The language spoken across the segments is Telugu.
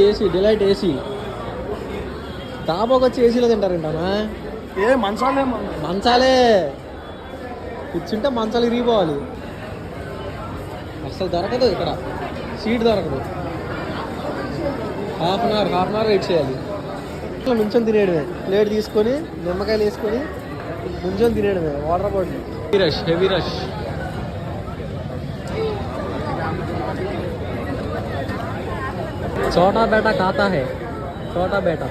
ఏసీ డిలైట్ ఏసీ డాబాకి వచ్చి ఏసీలో తింటారంటానా ఏ మంచాలే మంచాలే కూర్చుంటే మంచాలు ఇరిగిపోవాలి అసలు దొరకదు ఇక్కడ సీట్ దొరకదు హాఫ్ అన్ అవర్ వెయిట్ చేయాలి ఇట్లా నుంచొని తినేయడమే ప్లేట్ తీసుకొని నిమ్మకాయలు వేసుకొని నుంచొని తినేయడమే వాటర్ బాటిల్ హెవీ రష్ छोटा बेटा खाता है छोटा बेटा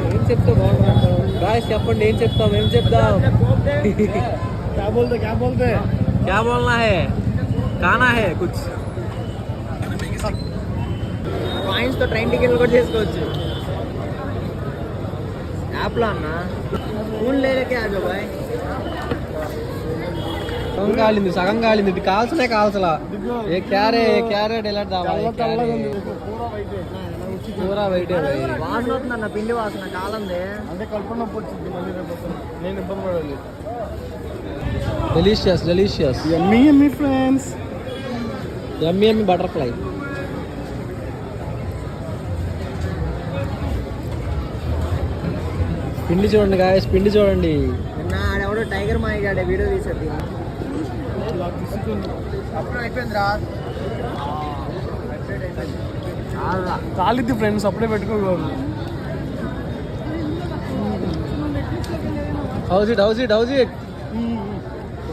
ఏం చెప్తా బాగుంటారు గాయస్ చెప్పండి ఏం చెప్తాం क्या बोलते क्या बोलना है खाना है कुछ పాయింట్స్ తో ట్రైన్ టికెట్లు కూడా చేసుకోవచ్చు యాప్లో అన్న ఫోన్ లేకే ఆజో బాయ్ సగం కాలింది ఇటు కాల్సలే కాల్సలా ఏ క్యారే డిలైట్ పూరా వైటే వాసన అవుతుందన్న పిండి వాసన కాలంది అంటే కల్పన వచ్చింది మళ్ళీ నేను ఇబ్బంది పడాలి డెలీషియస్ యమ్మీ ఫ్రెండ్స్ యమ్మీ బటర్ఫ్లై పిండి చూడండి గాయస్ పిండి చూడండి నిన్న ఆడెవడో టైగర్ మాయిగాడే వీడియో తీసేది అప్పుడు అయిపోయిందిరా కాలిద్ది ఫ్రెండ్స్ అప్పుడే పెట్టుకోకూడదు హౌస్ ఇట్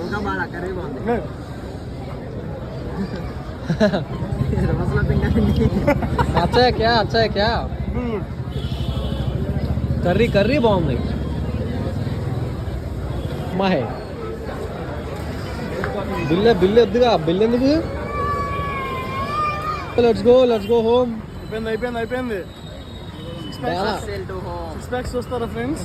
ఇంకా బాగా కర్రీ బాగుంది రోజుల పిండి అచ్చా క్యా కర్రీ బాగుంది మాహే బిల్లు వద్దుగా బిల్లు ఎందుకు లెట్స్ గో హోమ్ అయిపోయింది సిక్స్ ప్యాక్స్ చూస్తారా ఫ్రెండ్స్